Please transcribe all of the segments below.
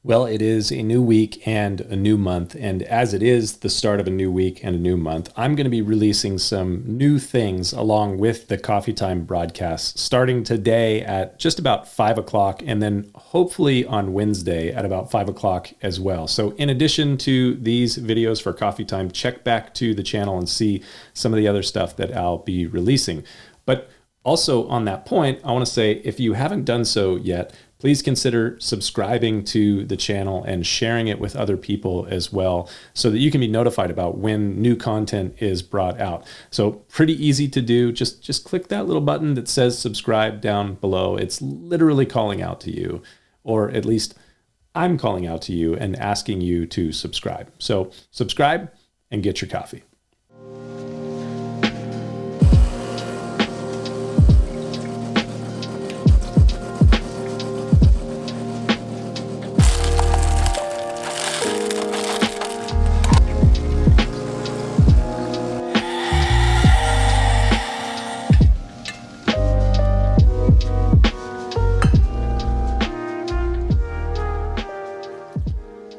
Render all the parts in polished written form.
Well, it is a new week and a new month. And as it is the start of a new week and a new month, I'm going to be releasing some new things along with the Coffee Time broadcast starting today at just about 5 o'clock and then hopefully on Wednesday at about 5 o'clock as well. So in addition to these videos for Coffee Time, check back to the channel and see some of the other stuff that I'll be releasing. But also on that point, I want to say if you haven't done so yet, please consider subscribing to the channel and sharing it with other people as well so that you can be notified about when new content is brought out. So pretty easy to do. Just click that little button that says subscribe down below. It's literally calling out to you, or at least I'm calling out to you and asking you to subscribe. So subscribe and get your coffee.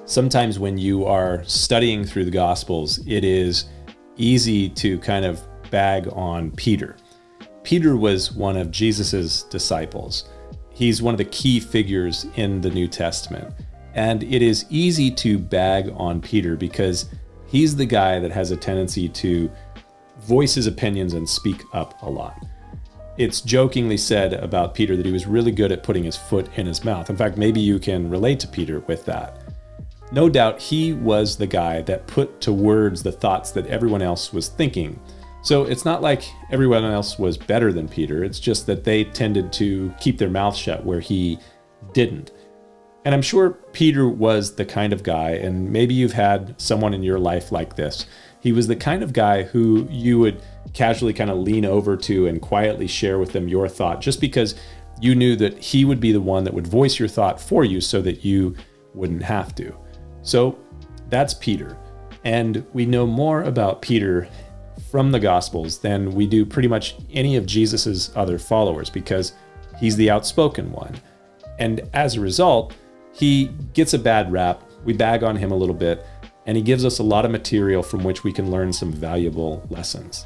Sometimes when you are studying through the Gospels, it is easy to kind of bag on Peter. Peter was one of Jesus's disciples. He's one of the key figures in the New Testament. And it is easy to bag on Peter because he's the guy that has a tendency to voice his opinions and speak up a lot. It's jokingly said about Peter that he was really good at putting his foot in his mouth. In fact, maybe you can relate to Peter with that. No doubt he was the guy that put to words the thoughts that everyone else was thinking. So it's not like everyone else was better than Peter. It's just that they tended to keep their mouth shut where he didn't. And I'm sure Peter was the kind of guy, and maybe you've had someone in your life like this. He was the kind of guy who you would casually kind of lean over to and quietly share with them your thought, just because you knew that he would be the one that would voice your thought for you so that you wouldn't have to. So that's Peter. And we know more about Peter from the Gospels than we do pretty much any of Jesus's other followers because he's the outspoken one. And as a result, he gets a bad rap. We bag on him a little bit, and he gives us a lot of material from which we can learn some valuable lessons.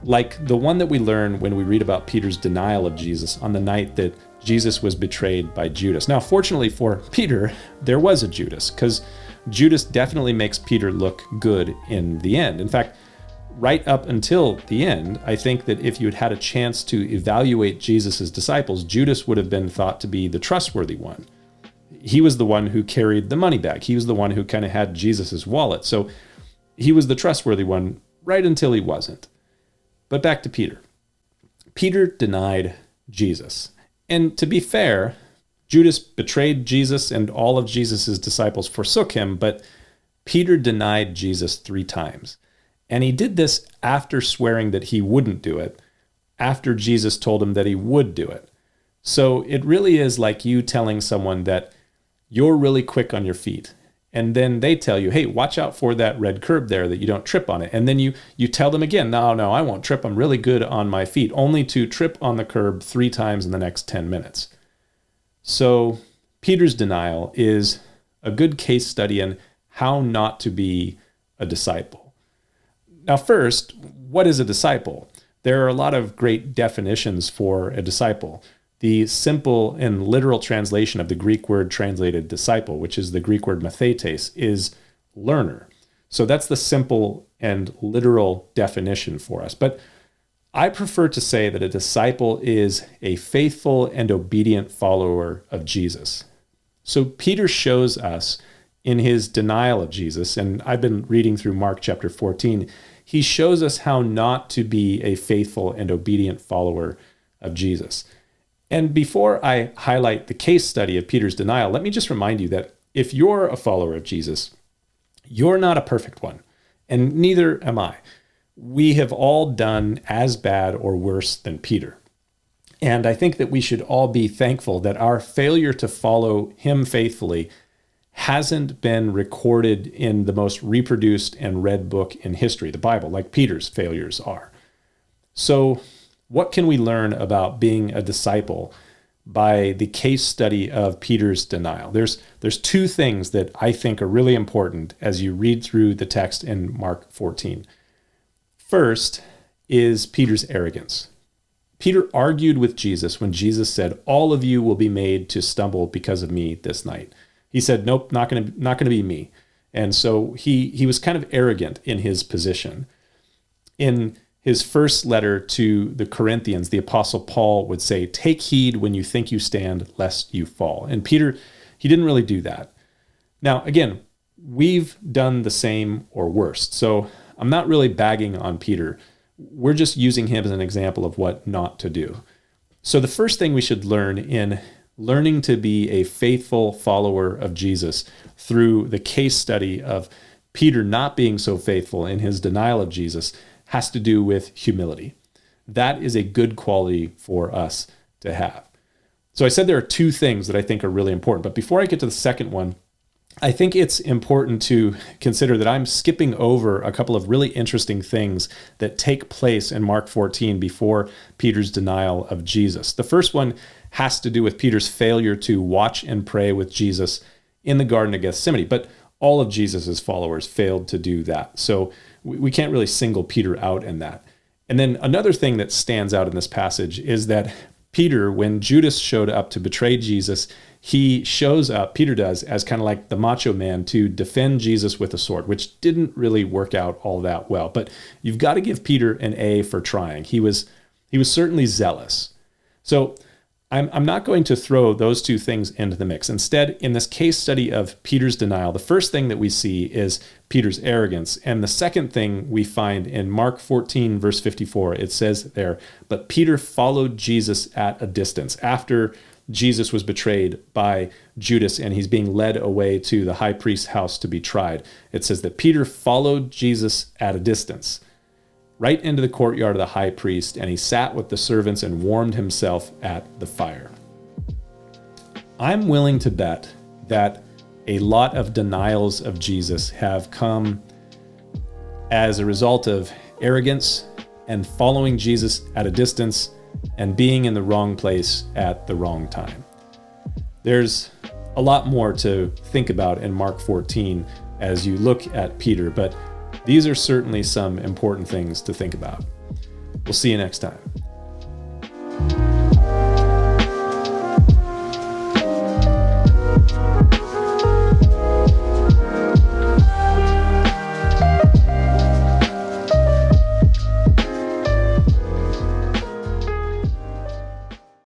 Like the one that we learn when we read about Peter's denial of Jesus on the night that Jesus was betrayed by Judas. Now, fortunately for Peter, there was a Judas, because Judas definitely makes Peter look good in the end. In fact, right up until the end, I think that if you had had a chance to evaluate Jesus's disciples, Judas would have been thought to be the trustworthy one. He was the one who carried the money bag. He was the one who kind of had Jesus's wallet. So he was the trustworthy one right until he wasn't. But back to Peter. Peter denied Jesus. And to be fair, Judas betrayed Jesus and all of Jesus's disciples forsook him, but Peter denied Jesus 3 times. And he did this after swearing that he wouldn't do it, after Jesus told him that he would do it. So it really is like you telling someone that you're really quick on your feet. And then they tell you, hey, watch out for that red curb there that you don't trip on it. And then you tell them again, no, I won't trip. I'm really good on my feet, only to trip on the curb 3 times in the next 10 minutes. So Peter's denial is a good case study in how not to be a disciple. Now, first, what is a disciple? There are a lot of great definitions for a disciple. The simple and literal translation of the Greek word translated disciple, which is the Greek word mathetes, is learner. So that's the simple and literal definition for us. But I prefer to say that a disciple is a faithful and obedient follower of Jesus. So Peter shows us in his denial of Jesus, and I've been reading through Mark chapter 14, he shows us how not to be a faithful and obedient follower of Jesus. And before I highlight the case study of Peter's denial, let me just remind you that if you're a follower of Jesus, you're not a perfect one, and neither am I. We have all done as bad or worse than Peter. And I think that we should all be thankful that our failure to follow him faithfully hasn't been recorded in the most reproduced and read book in history, the Bible, like Peter's failures are. So what can we learn about being a disciple by the case study of Peter's denial. There's two things that I think are really important as you read through the text in Mark 14. First is Peter's arrogance. Peter argued with Jesus when Jesus said, "All of you will be made to stumble because of me this night." He said, "Nope, not going to be me." And so he was kind of arrogant in his position. In his first letter to the Corinthians, the Apostle Paul would say, "Take heed when you think you stand, lest you fall." And Peter, he didn't really do that. Now, again, we've done the same or worse. So I'm not really bagging on Peter. We're just using him as an example of what not to do. So the first thing we should learn in learning to be a faithful follower of Jesus through the case study of Peter not being so faithful in his denial of Jesus has to do with humility. That is a good quality for us to have. So I said there are two things that I think are really important. But before I get to the second one, I think it's important to consider that I'm skipping over a couple of really interesting things that take place in Mark 14 before Peter's denial of Jesus. The first one has to do with Peter's failure to watch and pray with Jesus in the Garden of Gethsemane. But all of Jesus's followers failed to do that. So we can't really single Peter out in that. And then another thing that stands out in this passage is that Peter, when Judas showed up to betray Jesus, he shows up, Peter does, as kind of like the macho man to defend Jesus with a sword, which didn't really work out all that well. But you've got to give Peter an A for trying. He was certainly zealous. So I'm not going to throw those two things into the mix. Instead, in this case study of Peter's denial, the first thing that we see is Peter's arrogance. And the second thing we find in Mark 14, verse 54, it says there, "But Peter followed Jesus at a distance." After Jesus was betrayed by Judas and he's being led away to the high priest's house to be tried, it says that Peter followed Jesus at a distance, right into the courtyard of the high priest, and he sat with the servants and warmed himself at the fire. I'm willing to bet that a lot of denials of Jesus have come as a result of arrogance and following Jesus at a distance and being in the wrong place at the wrong time. There's a lot more to think about in Mark 14 as you look at Peter, but these are certainly some important things to think about. We'll see you next time.